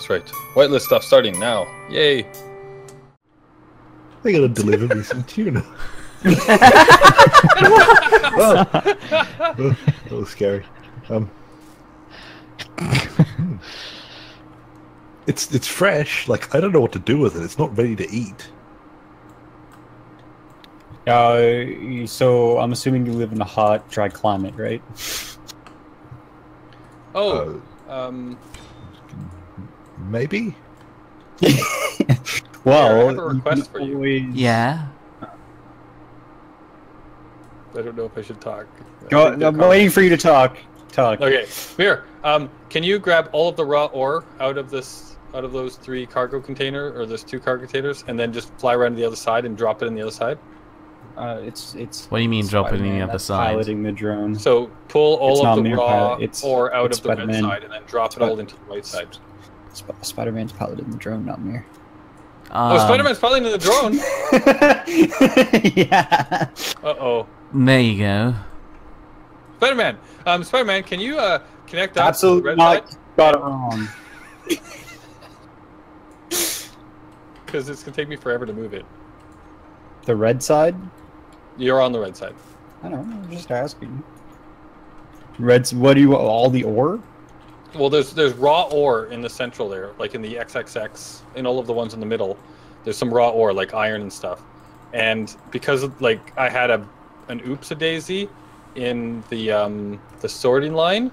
That's right. Whitelist stuff starting now. Yay! They're gonna deliver me some tuna. That was scary. It's fresh. Like I don't know what to do with it. It's not ready to eat. So I'm assuming you live in a hot, dry climate, right? Oh, maybe. Well, I have a request for you. Yeah. I don't know if I should talk. I'm waiting for you to talk. Okay, here. Can you grab all of the raw ore out of those 3 cargo container or those 2 cargo containers, and then just fly around to the other side and drop it on the other side? It's. What do you mean drop it on the other side? Piloting the drone. So pull all of the raw ore out of the red Spider-Man. side and then drop it all into the white side. Spider-Man's piloting the drone, not Mir. Oh, Spider-Man's piloting the drone. Yeah. Uh-oh. There you go. Spider-Man. Spider-Man, can you connect up Absolutely to the red not. side? Got it wrong. Because it's gonna take me forever to move it. The red side? You're on the red side. I don't know. I'm just asking. Reds. What do you want? All the ore? Well, there's raw ore in the central there, like in the XXX, in all of the ones in the middle. There's some raw ore, like iron and stuff. And because like I had an oops-a-daisy in the sorting line,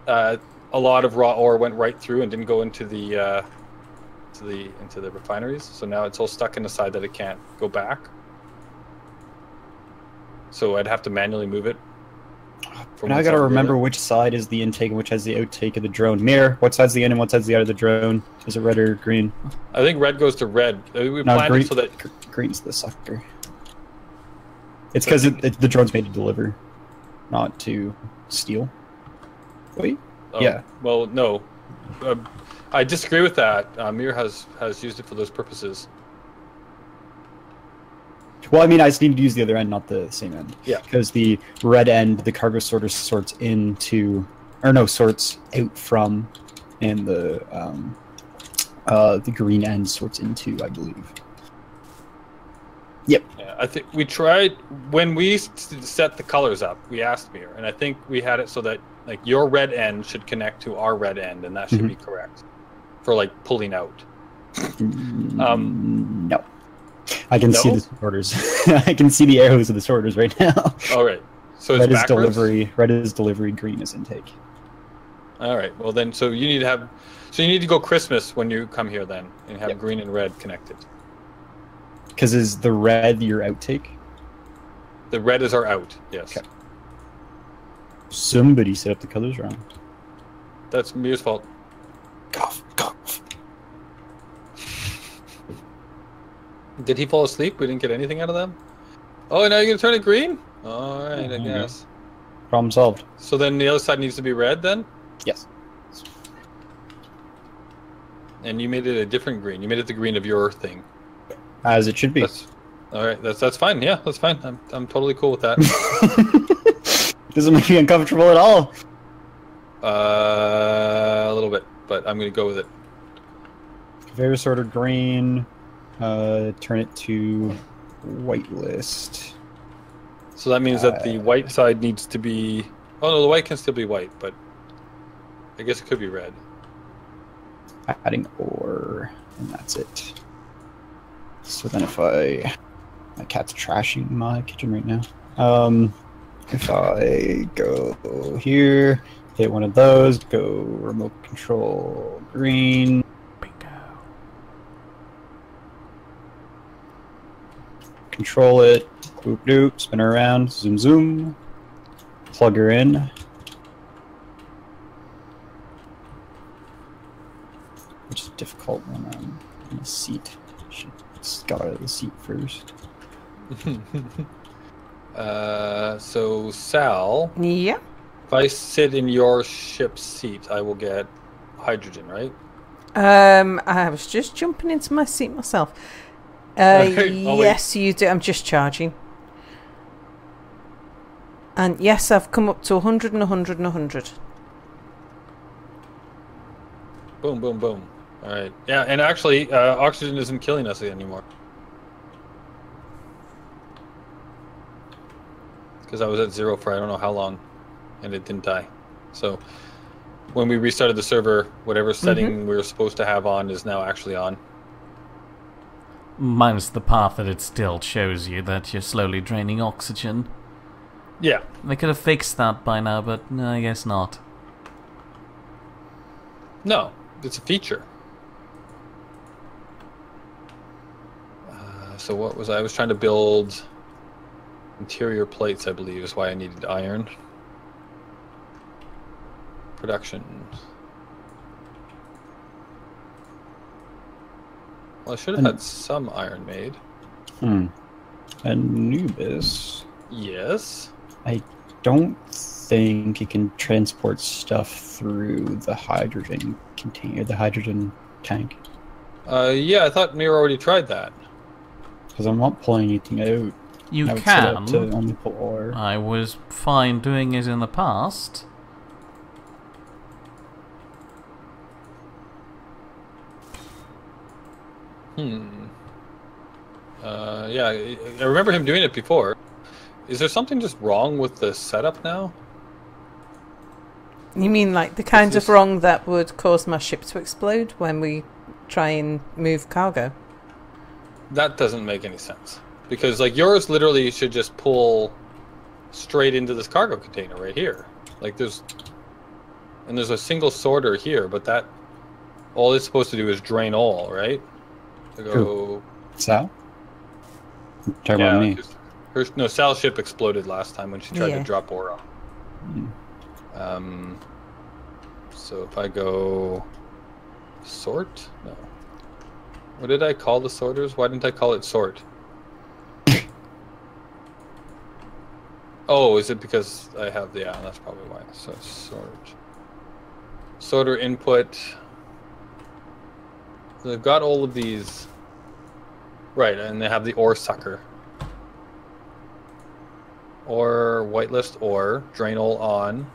a lot of raw ore went right through and didn't go into the into the refineries. So now it's all stuck in the side that it can't go back. So I'd have to manually move it. Now I gotta remember which side is the intake and which has the outtake of the drone. Mir, what side's the in and what side's the out of the drone? Is it red or green? I think red goes to red. We No, planned green, it so that green's the sucker. It's because the drone's made to deliver, not to steal. Wait. Oh, Yeah. Well, no. I disagree with that. Mir has used it for those purposes. Well, I mean, I just need to use the other end, not the same end. Yeah. Because the red end, the cargo sorter sorts into, or no, sorts out from, and the green end sorts into, I believe. Yep. Yeah, I think we tried when we set the colors up. We asked Mir, and I think we had it so that like your red end should connect to our red end, and that should be correct for like pulling out. No. I can see the sorters. I can see the arrows of the sorters right now. All right. So red it's is delivery. Red is delivery. Green is intake. All right. Well, then, so you need to have, so you need to go Christmas when you come here, then, and have green and red connected. Because is the red your outtake? The red is our out. Yes. Okay. Somebody set up the colors wrong. That's Mir's fault. Cough. Did he fall asleep? We didn't get anything out of them? Oh, and now you're going to turn it green? All right, I guess. Problem solved. So then the other side needs to be red, then? Yes. And you made it a different green. You made it the green of your thing. As it should be. All right, that's fine. Yeah, that's fine. I'm totally cool with that. Doesn't make me uncomfortable at all. A little bit, but I'm going to go with it. Conveyor sorter green. Turn it to whitelist. So that means that the white side needs to be... Oh, no, the white can still be white, but I guess it could be red. Adding ore, and that's it. So then if my cat's trashing my kitchen right now. If I go here, hit one of those, go remote control green. Control it, boop doop, spin her around, zoom zoom, plug her in. Which is difficult when I'm in a seat. Should get out of the seat first. So Sal. Yeah. If I sit in your ship's seat, I will get hydrogen, right? I was just jumping into my seat myself. Yes, you do. I'm just charging. And yes, I've come up to 100 and 100 and 100. Boom, boom, boom. All right. Yeah, and actually, oxygen isn't killing us anymore. Because I was at 0 for I don't know how long, and it didn't die. So when we restarted the server, whatever setting we were supposed to have on is now actually on. Minus the part that it still shows you that you're slowly draining oxygen. Yeah. They could have fixed that by now, but no, I guess not. No, it's a feature. So what was I was trying to build interior plates, I believe, is why I needed iron. Production. Well, I should have had some iron made. Anubis. Yes. I don't think you can transport stuff through the hydrogen container, the hydrogen tank. Yeah, I thought Mira already tried that. Because I'm not pulling anything out. You I would set it up can. to only pull ore. I was fine doing it in the past. Yeah, I remember him doing it before. Is there something just wrong with the setup now? You mean like the kind of wrong that would cause my ship to explode when we try and move cargo? That doesn't make any sense. Because like yours literally should just pull straight into this cargo container right here. Like there's a single sorter here, but that all it's supposed to do is drain all, right? To go. Sal? Talk about me. No, Sal's ship exploded last time when she tried to Yeah. drop ore off. So if I go sort? No. What did I call the sorters? Why didn't I call it sort? Oh, is it because I have the... Yeah, that's probably why. So sort. Sorter input. So they've got all of these... Right, and they have the ore sucker. Or whitelist ore, drain all on.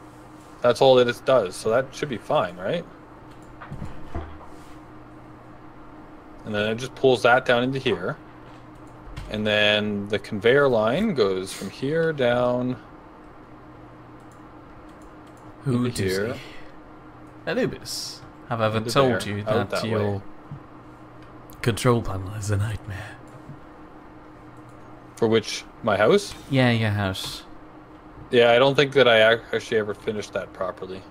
That's all that it does, so that should be fine, right? And then it just pulls that down into here. And then the conveyor line goes from here down Who into here. does Anubis, have I ever Into told there, you out that that your way. control panel is a nightmare? For which, my house? Yeah, your house. Yeah, I don't think that I actually ever finished that properly.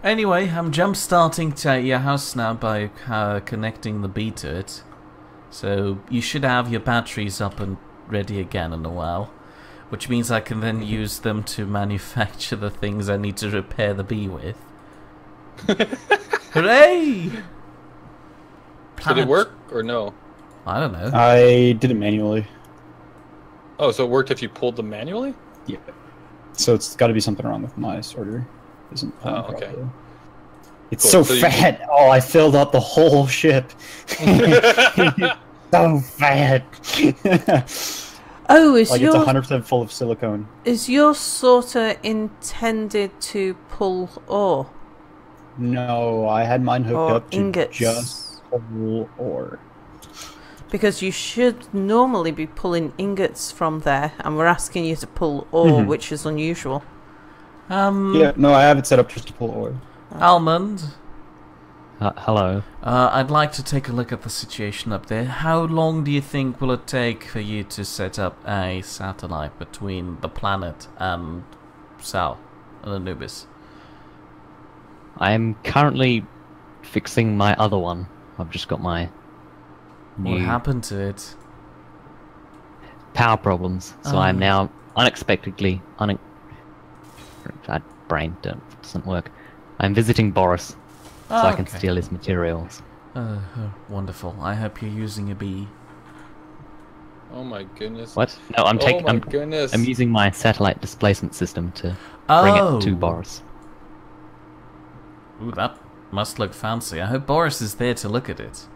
Anyway, I'm jump starting to your house now by connecting the bee to it. So you should have your batteries up and ready again in a while. Which means I can then use them to manufacture the things I need to repair the bee with. Hooray! Did it work or no? I don't know. I did it manually. Oh, so it worked if you pulled them manually? Yeah. So it's got to be something wrong with my sorter. Isn't pulling Oh, okay. properly. It's Cool. so So you fat. Oh, I filled up the whole ship. So fat. Oh, is Like it's your 100% full of silicone. is your sorter intended to pull ore No, I had mine hooked or up to ingots? just pull ore. Because you should normally be pulling ingots from there, and we're asking you to pull ore, which is unusual. Yeah, no, I have it set up just to pull ore. Almond, Hello. I'd like to take a look at the situation up there. How long do you think will it take for you to set up a satellite between the planet and Sal and Anubis? I'm currently fixing my other one. I've just got my What new happened to it? power problems, so Oh. I'm now unexpectedly that brain doesn't work. I'm visiting Boris, so I can steal his materials. Wonderful. I hope you're using a bee. Oh my goodness. What? No, I'm taking. Oh my goodness. I'm using my satellite displacement system to bring it to Boris. Ooh, that must look fancy. I hope Boris is there to look at it.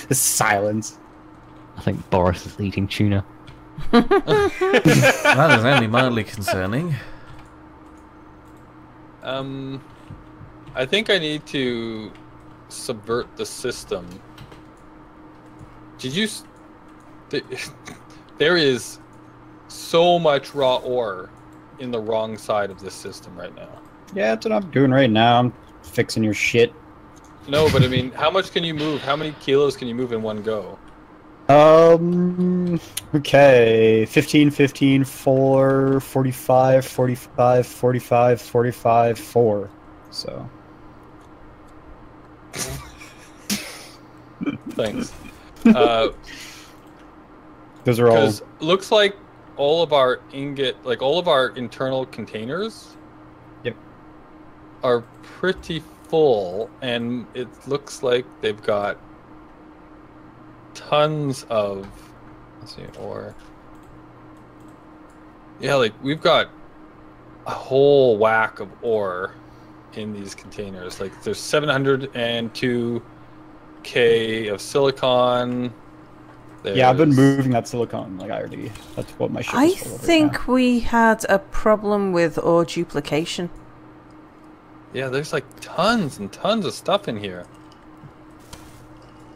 The silence. I think Boris is eating tuna. That is only mildly concerning. I think I need to subvert the system. Did you? There is so much raw ore in the wrong side of this system right now. Yeah, that's what I'm doing right now. I'm fixing your shit. No, but I mean, how much can you move? How many kilos can you move in one go? Okay. 15, 15, 4, 45, 45, 45, 45, 4. So. Thanks. Those are all. Because looks like all of our all of our internal containers. Yep. Are pretty full, and it looks like they've got tons of. Let's see, ore. Yeah, like we've got a whole whack of ore in these containers. Like there's 702K of silicon. Yeah, I've been moving that silicon. Like that's what my ship I is full of right think now. we had a problem with ore duplication. Yeah, there's like tons and tons of stuff in here.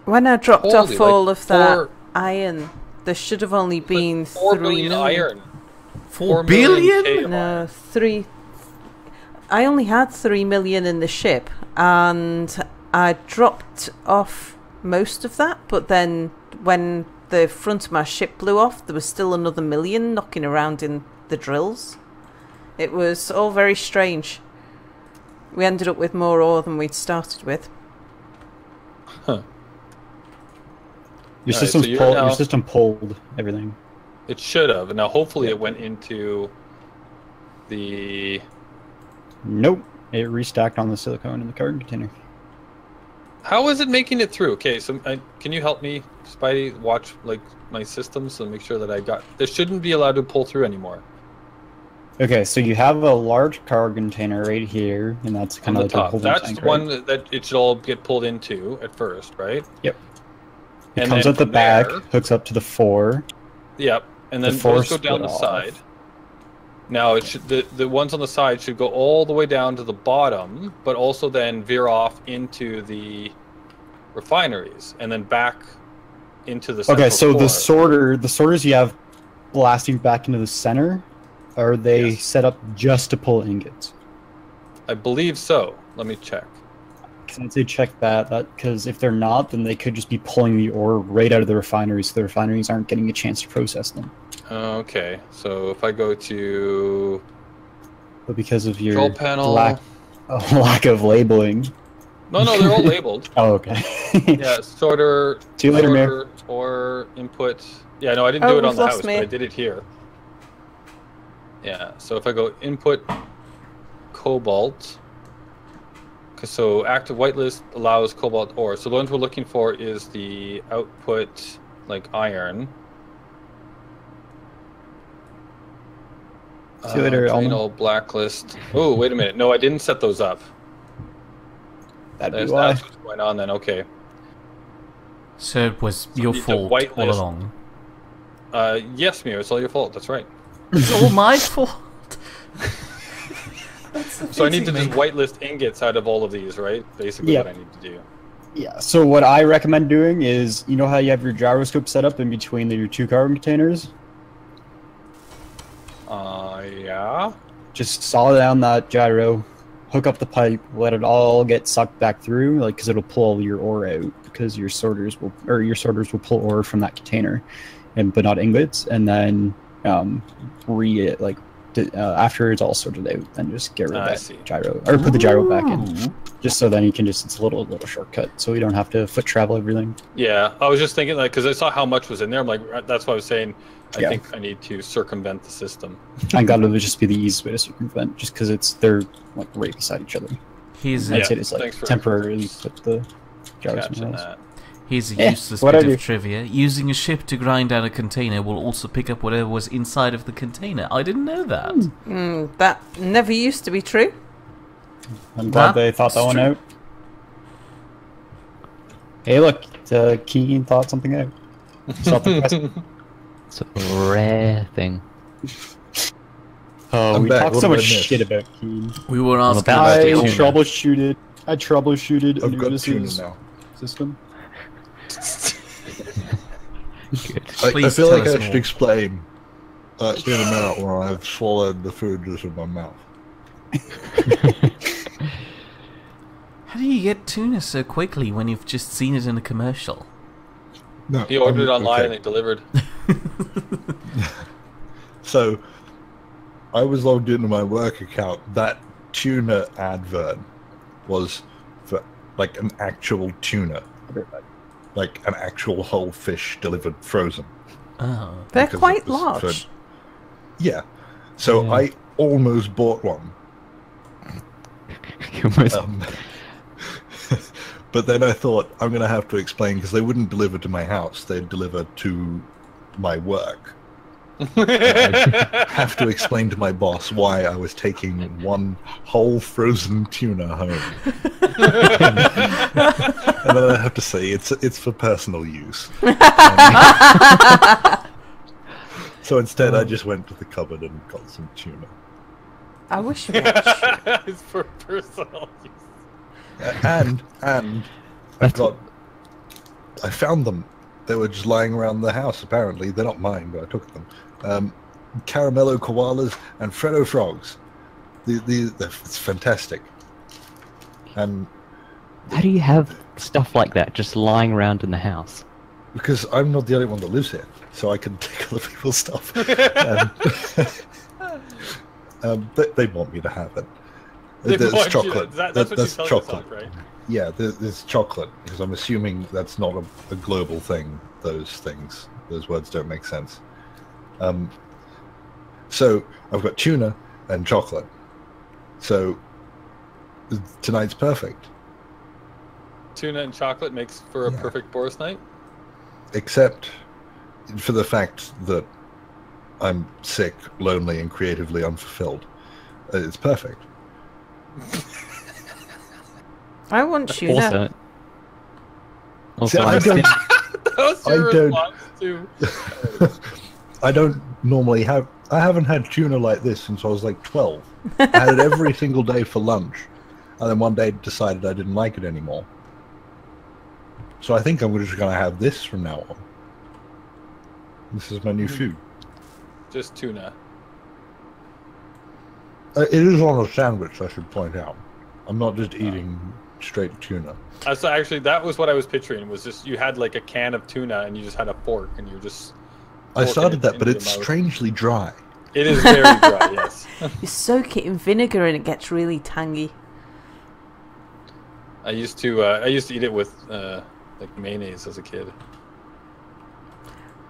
When I dropped Holy, off all like of that four- iron, there should have only been 4 3 billion million. iron. 4 million billion? K of No, iron. 3. I only had 3 million in the ship, and I dropped off most of that, but then when the front of my ship blew off, there was still another million knocking around in the drills. It was all very strange. We ended up with more ore than we'd started with. Huh. Your Alright, system's so you're pulled. now- Your system pulled everything. It should have. And now hopefully it went into the... Nope. It restacked on the silicone in the carton container. How is it making it through? Okay, so can you help me, Spidey, watch like my systems and make sure that I got... This shouldn't be allowed to pull through anymore. Okay, so you have a large cargo container right here, and that's On kind the of like top. a holding That's tank, the right? one that it should all get pulled into at first, right? Yep. It And comes then out the from back, there- hooks up to the 4. Yep. And then The four those go down split the off. side. Now it should the ones on the side should go all the way down to the bottom, but also then veer off into the refineries and then back into the central Okay, so core. the sorters you have blasting back into the center, are they Yes. set up just to pull ingots? I believe so. Let me check. Can I say check that because if they're not, then they could just be pulling the ore right out of the refineries, so the refineries aren't getting a chance to process them. Okay, so if I go to But because of your control panel, lack of labeling. no, they're all labeled. Oh, okay. Yeah, sorter, See you later, sorter, or input. Yeah, no, I didn't do Oh, it on we've the lost house, me. but I did it here. Yeah, so if I go input cobalt, so active whitelist allows cobalt ore. So the ones we're looking for is the output, like iron. See you later, Elman. Final blacklist. Oh, wait a minute. No, I didn't set those up. That'd be That's why. what's going on then. Okay. So it was your the fault white all list- along. Yes, Mio, it's all your fault. That's right. It's all my fault. So I need to just whitelist ingots out of all of these, right? Basically Yep. what I need to do. Yeah, so what I recommend doing is, you know how you have your gyroscope set up in between your 2 carbon containers? Yeah. Just solid down that gyro, hook up the pipe, let it all get sucked back through, like, because it'll pull all your ore out, because your sorters will pull ore from that container, but not ingots, and then after it's all sorted out, then just get rid of I that see. gyro, or put the gyro back in, Ooh. just so then you can it's a little shortcut, so you don't have to foot travel everything. Yeah, I was just thinking, like, because I saw how much was in there. I'm like, that's why I was saying, I Yeah. think I need to circumvent the system. I thought it would just be the easiest way to circumvent, just because they're like right beside each other. Here's I'd a, say just like thanks for temporarily put the gyros Catching in the house. that. here's a Yeah, useless what bit I do. of trivia. Using a ship to grind down a container will also pick up whatever was inside of the container. I didn't know that. That never used to be true. I'm glad they thought that That's one true. out. Hey, look, Keen thought something out. Stop the press. It's a rare thing. Oh, I'm we back. talked What so did I much miss? shit about Keen. We were asking about I about Tuna. troubleshooted I've got tuna Anubiz's now. system. Good. I Please feel tell like us I should more. explain in a minute when I've swallowed the food just in my mouth. How do you get tuna so quickly when you've just seen it in a commercial? No, He ordered it online okay. and they delivered. So, I was logged into my work account. That tuna advert was for like an actual tuna, like an actual whole fish delivered frozen. Oh. They're Because quite it was large. Yeah. So Yeah. I almost bought one. You almost- But then I thought I'm going to have to explain because they wouldn't deliver to my house. They'd deliver to my work. I have to explain to my boss why I was taking one whole frozen tuna home. And then I have to say it's for personal use. So instead I just went to the cupboard and got some tuna. I wish we had It's for personal use. And I found them. They were just lying around the house. Apparently, they're not mine, but I took them. Caramello koalas and Freddo frogs. It's fantastic. And How do you have stuff like that just lying around in the house? because I'm not the only one that lives here, so I can take other people's stuff. But they want me to have it. They There's want you- chocolate. that's what That's you tell chocolate. yourself, right? Yeah, there's chocolate, because I'm assuming that's not a global thing, those words don't make sense. So, I've got tuna and chocolate. So, tonight's perfect. Tuna and chocolate makes for a Yeah. perfect Boris night. Except for the fact that I'm sick, lonely, and creatively unfulfilled. It's perfect. I want tuna. Also, See, I I'm don't- That was your I don't- response to. I don't normally have... I haven't had tuna like this since I was like 12. I had it every single day for lunch. And then one day decided I didn't like it anymore. So I think I'm just going to have this from now on. This is my new food. Just tuna. It is on a sandwich, I should point out. I'm not just eating straight tuna. So actually, that was what I was picturing. Was just you had like a can of tuna and you just had a fork and you just. I started it that, but into it's your mouth. strangely dry. It is very dry. Yes. You soak it in vinegar and it gets really tangy. I used to eat it with like mayonnaise as a kid.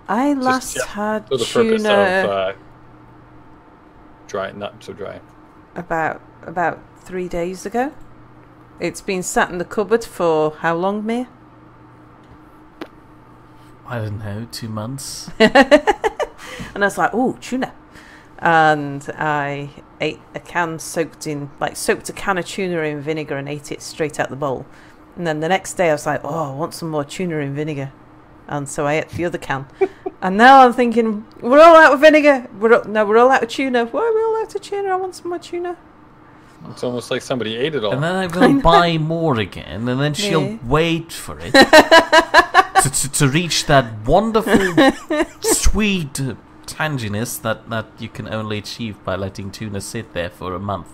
I Just, last yeah, had For the purpose tuna of dry, not so dry. about 3 days ago. It's been sat in the cupboard for how long, Mia? I don't know, 2 months. And I was like, "Oh, tuna!" And I ate a can soaked a can of tuna in vinegar and ate it straight out the bowl. And then the next day I was like, "Oh, I want some more tuna in vinegar," and so I ate the other can. And now I'm thinking, we're all out of vinegar. We're all out of tuna. Why are we all out of tuna? I want some more tuna. It's almost like somebody ate it all. And then I'm going to buy more again, and then she'll Yeah. wait for it to reach that wonderful, sweet tanginess that you can only achieve by letting tuna sit there for a month.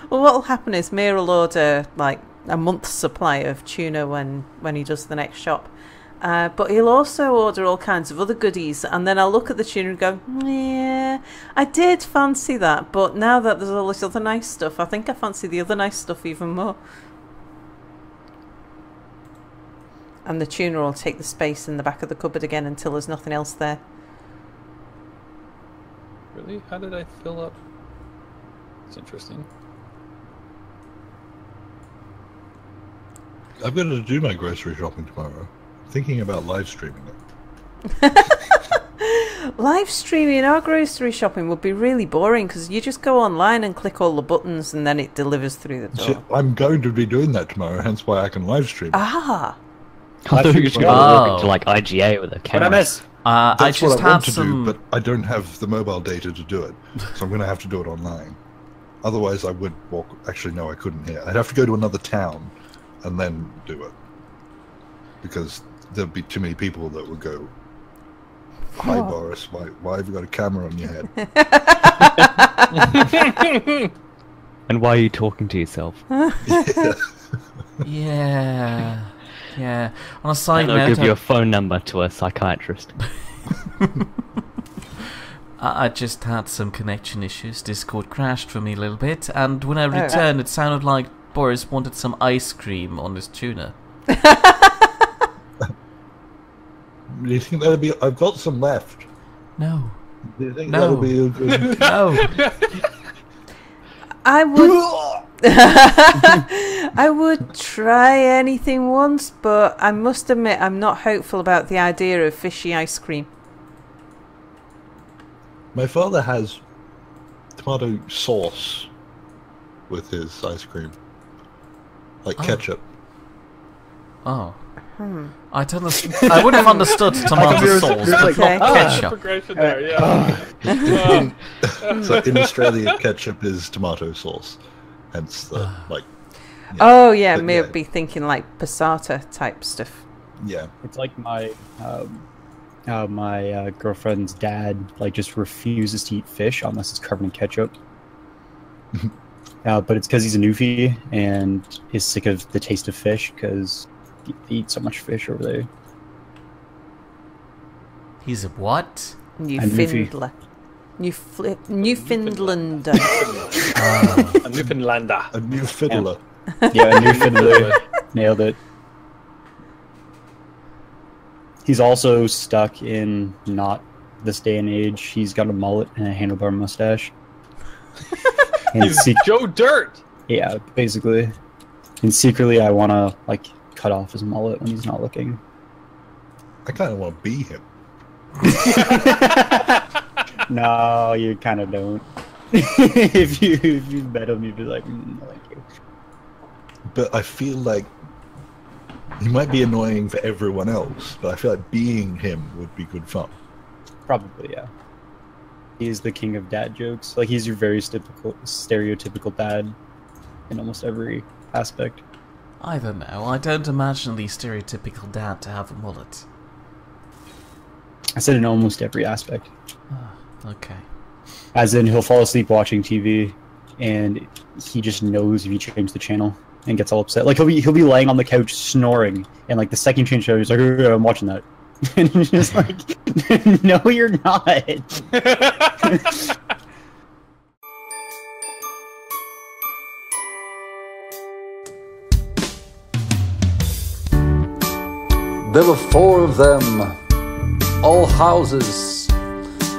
Well, what'll happen is Mia will order like a month's supply of tuna when he does the next shop. But he'll also order all kinds of other goodies, and then I'll look at the tuna and go, yeah, I did fancy that, but now that there's all this other nice stuff, I think I fancy the other nice stuff even more. And the tuna will take the space in the back of the cupboard again until there's nothing else there. Really? How did I fill up? It's interesting. I've got to do my grocery shopping tomorrow. I'm thinking about live streaming it. Live streaming our grocery shopping would be really boring because you just go online and click all the buttons and then it delivers through the See, door. I'm going to be doing that tomorrow, hence why I can live stream. Ah, I thought you were just going to Oh. walk into like IGA with a What I camera. miss? That's I just what I want had to some. do, but I don't have the mobile data to do it, so I'm going to have to do it online. Otherwise, I would walk. Actually, no, I couldn't here. I'd have to go to another town and then do it, because there'd be too many people that would go, "Hi, Boris. Why have you got a camera on your head?" And why are you talking to yourself? Yeah. Yeah. On a side And I'll note, give you a phone number to a psychiatrist. I just had some connection issues. Discord crashed for me a little bit, and when I returned, it sounded like Boris wanted some ice cream on his tuna. Do you think that'll be? I've got some left. No. Do you think No. that'll be a good? No. I would. I would try anything once, but I must admit I'm not hopeful about the idea of fishy ice cream. My father has tomato sauce with his ice cream, like ketchup. Oh. I would have understood tomato sauce, but Okay. not ketchup. Progression there, yeah. So in Australia, ketchup is tomato sauce, hence the like. Yeah. Oh yeah, But may yeah. be thinking like passata type stuff. Yeah. It's like my girlfriend's dad just refuses to eat fish unless it's covered in ketchup. But it's because he's a newfie and is sick of the taste of fish because he eats so much fish over there. He's a what? Newfoundlander. Newfoundlander. A Newfoundlander. A new fiddler. Yeah, a Newfoundlander. Nailed it. He's also stuck in not this day and age. He's got a mullet and a handlebar mustache. And He's Joe Dirt. yeah, basically. And secretly, I want to cut off his mullet when he's not looking. I kind of want to be him. No, you kind of don't. if you met him, you'd be like, no, thank you. But I feel like he might be annoying for everyone else, but I feel like being him would be good fun. Probably, yeah. He's the king of dad jokes. He's your very stereotypical dad in almost every aspect. I don't know. I don't imagine the stereotypical dad to have a mullet. I said in almost every aspect. Okay. As in, he'll fall asleep watching TV, and he just knows if you change the channel and gets all upset. He'll be laying on the couch snoring, and the second you change the channel, he's like, "Oh, yeah, I'm watching that." And he's just like, "No, you're not." There were 4 of them, all houses,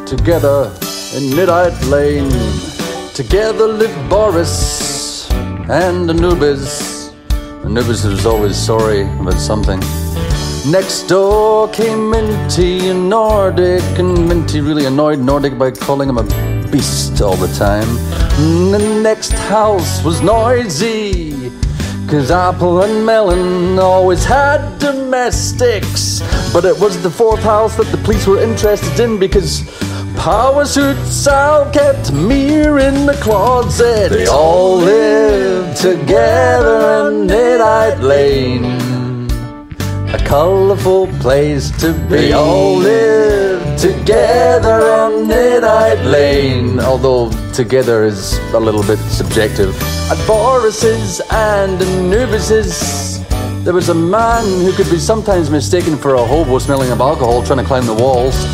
together in Nidd Lane. Together lived Boris and Anubiz. Anubiz was always sorry about something. Next door came Minty and Nordic, and Minty really annoyed Nordic by calling him a beast all the time. And the next house was noisy, 'cause Apple and Melon always had domestics. But it was the 4th house that the police were interested in, because Power Suit Sal kept Mir in the closet. They all lived together in Nidd Lane, a colourful place to be. They all lived together on Nidd Lane, although together is a little bit subjective. At Boris's and Anubiz's, there was a man who could be sometimes mistaken for a hobo smelling of alcohol trying to climb the walls.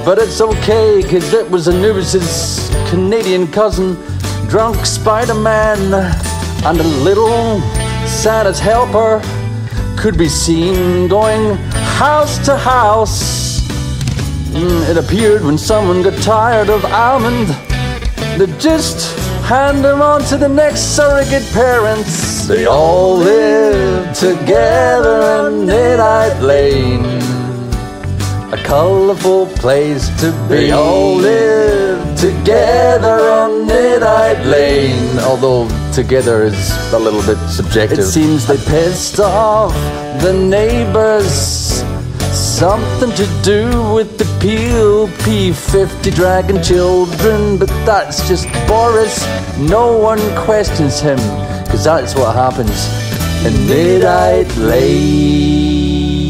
But it's okay, 'cause it was Anubiz's Canadian cousin, drunk Spider-Man, and a little Santa's helper could be seen going house to house. It appeared when someone got tired of almond, they'd just hand them on to the next surrogate parents. They all lived together in Nidd Lane, a colourful place to be. They all lived together on Nidd Lane, although together is a little bit subjective. It seems they pissed off the neighbours, something to do with the POP50 dragon children, but that's just Boris. No one questions him, 'cause that's what happens in Nidd Whitelist.